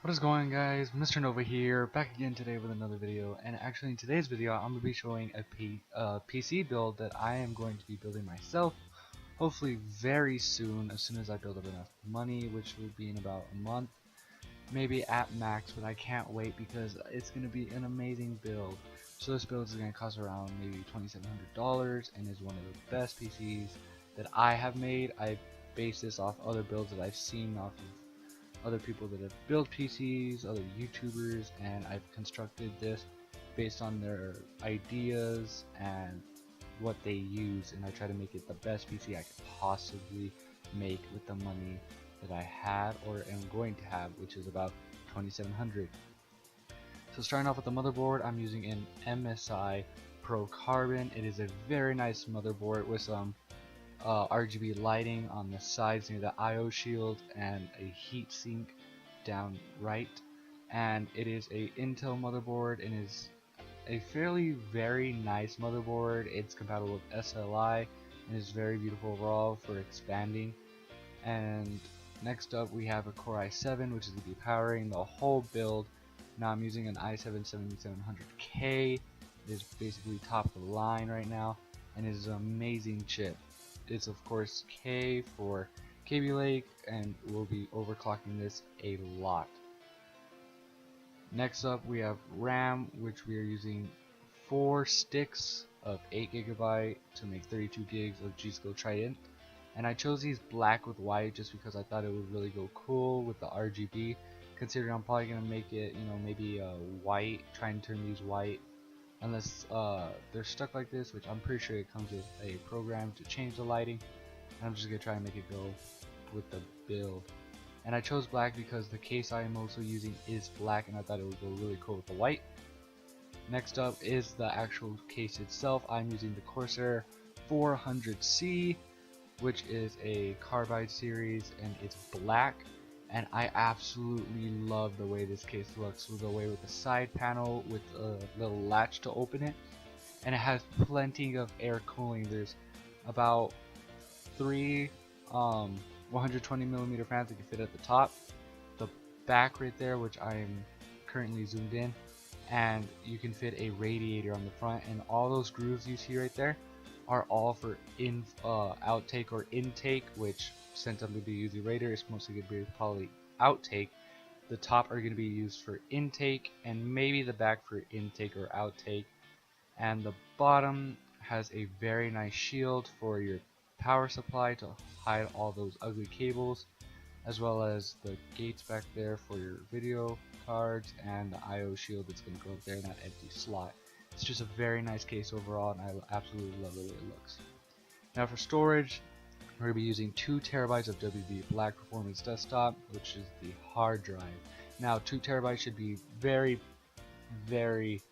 What is going, guys? Mr. Nova here, back again today with another video. And actually in today's video I'm going to be showing a PC build that I am going to be building myself, hopefully very soon, as soon as I build up enough money, which will be in about a month, maybe at max, but I can't wait because it's going to be an amazing build. So this build is going to cost around maybe $2,700 and is one of the best PCs that I have made. I've based this off other builds that I've seen off of other people that have built PCs, other YouTubers, and I've constructed this based on their ideas and what they use, and I try to make it the best PC I could possibly make with the money that I have or am going to have, which is about 2700. So starting off with the motherboard, I'm using an MSI Pro Carbon. It is a very nice motherboard with some RGB lighting on the sides near the IO shield and a heat sink down right, and it is a Intel motherboard and is a fairly very nice motherboard. It's compatible with SLI and is very beautiful overall for expanding. And next up we have a Core i7, which is going to be powering the whole build. Now I'm using an i7 7700K. It is basically top of the line right now and is an amazing chip. It's of course K for Kaby Lake, and we'll be overclocking this a lot. Next up we have RAM, which we are using 4 sticks of 8GB to make 32 gigs of G-Skill Trident. And I chose these black with white just because I thought it would really go cool with the RGB, considering I'm probably going to make it, maybe white, try and turn these white, unless they're stuck like this, which I'm pretty sure it comes with a program to change the lighting. And I'm just going to try and make it go with the build. And I chose black because the case I am also using is black, and I thought it would go really cool with the white. Next up is the actual case itself. I'm using the Corsair 400C, which is a carbide series, and it's black, and I absolutely love the way this case looks, with the way with the side panel with a little latch to open it, and it has plenty of air cooling. There's about 3 120mm fans that can fit at the top, the back right there, which I am currently zoomed in, and you can fit a radiator on the front, and all those grooves you see right there are all for outtake or intake, which since I'm going to be using radiator, it's mostly going to be probably outtake. The top are going to be used for intake, and maybe the back for intake or outtake, and the bottom has a very nice shield for your power supply to hide all those ugly cables, as well as the gates back there for your video cards, and the IO shield that's going to go up there in that empty slot. It's just a very nice case overall, and I absolutely love the way it looks. Now for storage, we're going to be using 2 terabytes of WD Black Performance Desktop, which is the hard drive. Now 2 terabytes should be very, very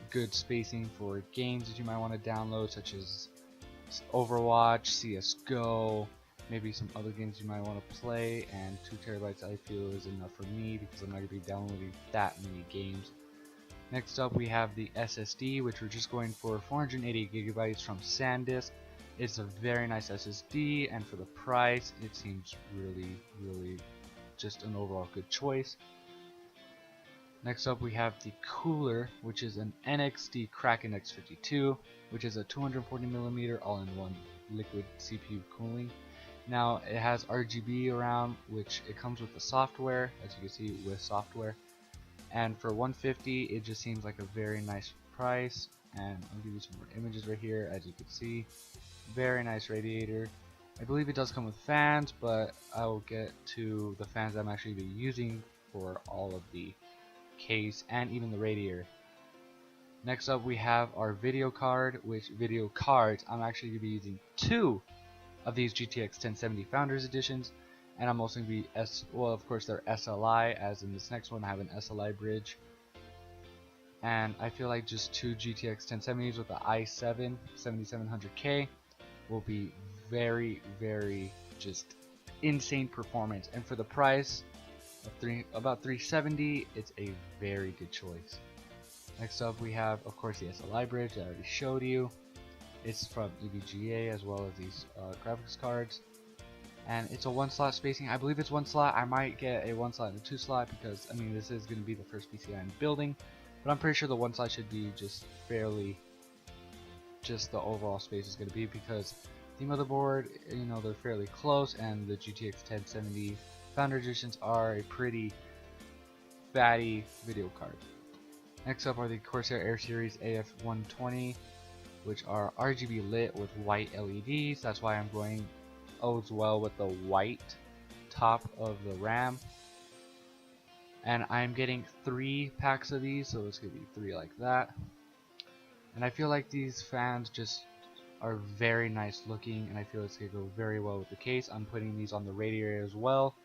good spacing for games that you might want to download, such as Overwatch, CSGO, maybe some other games you might want to play, and 2 terabytes I feel is enough for me because I'm not going to be downloading that many games. Next up we have the SSD, which we're just going for 480 gigabytes from SanDisk. It's a very nice SSD, and for the price it seems really just an overall good choice. Next up we have the cooler, which is an NXT Kraken X52, which is a 240mm all-in-one liquid CPU cooling. Now it has RGB around, which it comes with the software, as you can see with software. And for 150 it just seems like a very nice price, and I'll give you some more images right here. As you can see, very nice radiator. I believe it does come with fans, but I will get to the fans I'm actually be using for all of the case and even the radiator. Next up we have our video card, which video cards I'm actually going to be using 2 of these GTX 1070 Founders Editions, and I'm also going to be well, of course they're SLI, as in this next one I have an SLI bridge, and I feel like just 2 GTX 1070s with the i7 7700K will be very just insane performance, and for the price of about 370, it's a very good choice. Next up we have of course the SLI bridge that I already showed you. It's from EVGA, as well as these graphics cards. and it's a 1-slot spacing. I believe it's 1 slot. I might get a 1 slot and a 2 slot because, I mean, this is going to be the first PC I'm building, but I'm pretty sure the 1 slot should be just fairly, just the overall space is going to be, because the motherboard, you know, they're fairly close, and the GTX 1070 Founder Editions are a pretty fatty video card. Next up are the Corsair Air Series AF120, which are RGB lit with white LEDs. That's why I'm going as well with the white top of the RAM. And I'm getting 3 packs of these, so it's going to be 3 like that. And I feel like these fans just are very nice looking, and I feel it's going to go very well with the case. I'm putting these on the radiator as well.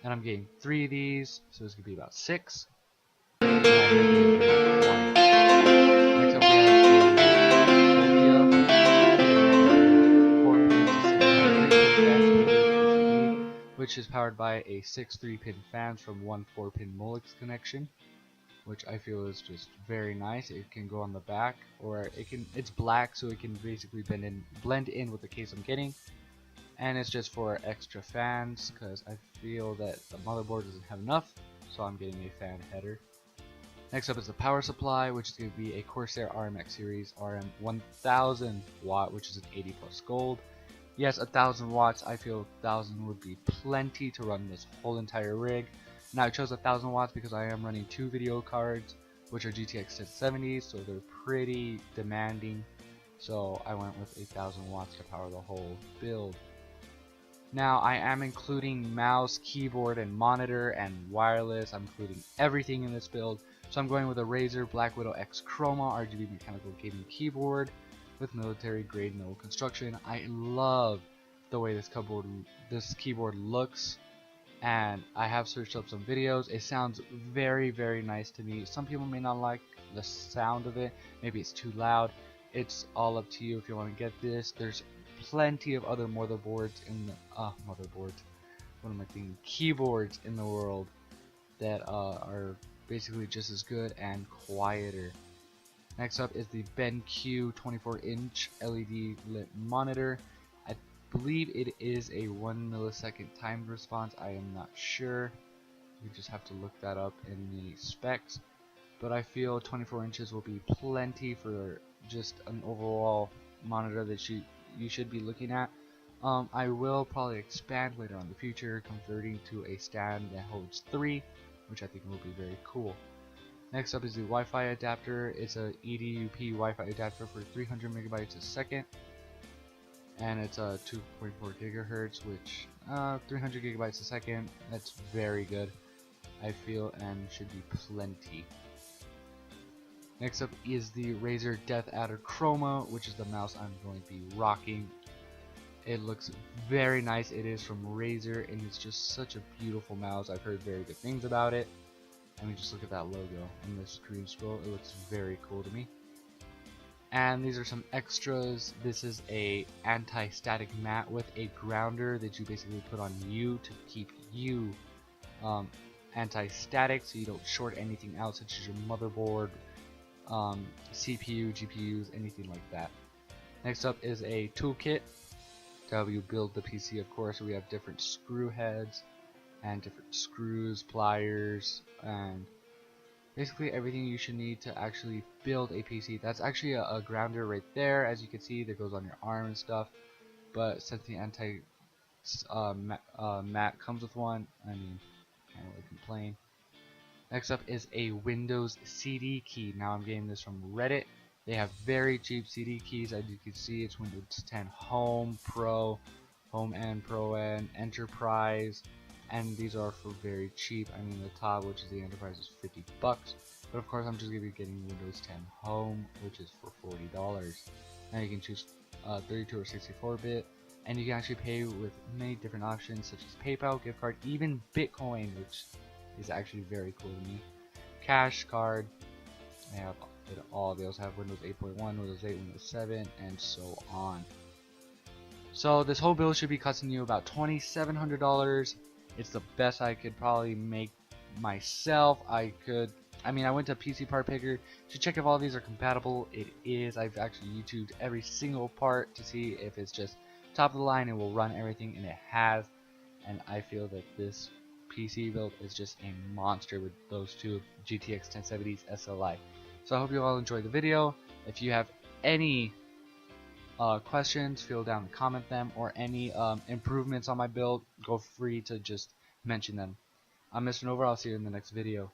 And I'm getting 3 of these, so it's going to be about 6. Next up we have which is powered by a 6 3-pin fans from one 4-pin Molex connection, which I feel is just very nice. It can go on the back, or it's black, so it can basically blend in with the case I'm getting. And it's just for extra fans, because I feel that the motherboard doesn't have enough, so I'm getting a fan header. Next up is the power supply, which is going to be a Corsair RMX series RM 1000 watt, which is an 80 plus gold. Yes, 1000 watts. I feel 1000 would be plenty to run this whole entire rig. Now I chose 1000 watts because I am running 2 video cards, which are GTX 1070s, so they're pretty demanding. So I went with 1000 watts to power the whole build. Now I am including mouse, keyboard, and monitor, and wireless. I'm including everything in this build. So I'm going with a Razer Black Widow X Chroma RGB mechanical gaming keyboard with military grade metal construction. I love the way this keyboard looks, and I have searched up some videos. It sounds very, very nice to me. Some people may not like the sound of it. Maybe it's too loud. It's all up to you if you want to get this. There's plenty of other motherboards in the keyboards in the world that are basically just as good and quieter. Next up is the BenQ 24-inch LED lit monitor. I believe it is a 1 millisecond timed response. I am not sure. You just have to look that up in the specs. But I feel 24 inches will be plenty for just an overall monitor that you should be looking at. I will probably expand later on in the future, converting to a stand that holds 3, which I think will be very cool. Next up is the Wi-Fi adapter. It's a eDUP Wi-Fi adapter for 300 megabytes a second, and it's a 2.4 gigahertz, which 300 gigabytes a second. That's very good, I feel, and should be plenty. Next up is the Razer DeathAdder Chroma, which is the mouse I'm going to be rocking. It looks very nice. It is from Razer, and it's just such a beautiful mouse. I've heard very good things about it. I mean, just look at that logo on the screen scroll. It looks very cool to me. And these are some extras. This is a anti-static mat with a grounder that you basically put on you to keep you anti-static, so you don't short anything out, such as your motherboard, CPU, GPUs, anything like that. Next up is a toolkit to help you build the PC. Of course, we have different screw heads and different screws, pliers, and basically everything you should need to actually build a PC. That's actually a grounder right there, as you can see, that goes on your arm and stuff. But since the mat comes with one, I mean, can't really complain. Next up is a Windows CD key. Now I'm getting this from Reddit. They have very cheap CD keys. As you can see, it's Windows 10 Home, Pro, Home and Pro and Enterprise, and these are for very cheap. I mean, the top, which is the Enterprise, is $50, but of course I'm just gonna be getting Windows 10 Home, which is for $40. Now you can choose 32 or 64-bit, and you can actually pay with many different options such as PayPal, gift card, even Bitcoin, which is actually very cool to me. Cash card. They have it all. They also have Windows 8.1, Windows 8, Windows 7, and so on. So this whole build should be costing you about $2,700. It's the best I could probably make myself. I went to PC Part Picker to check if all these are compatible. It is. I've actually YouTubed every single part to see if it's just top of the line. It will run everything, and it has. And I feel that this PC build is just a monster with those two GTX 1070s SLI. So I hope you all enjoyed the video. If you have any questions, feel down to comment them, or any improvements on my build, go free to just mention them. I'm Mr. Nova. I'll see you in the next video.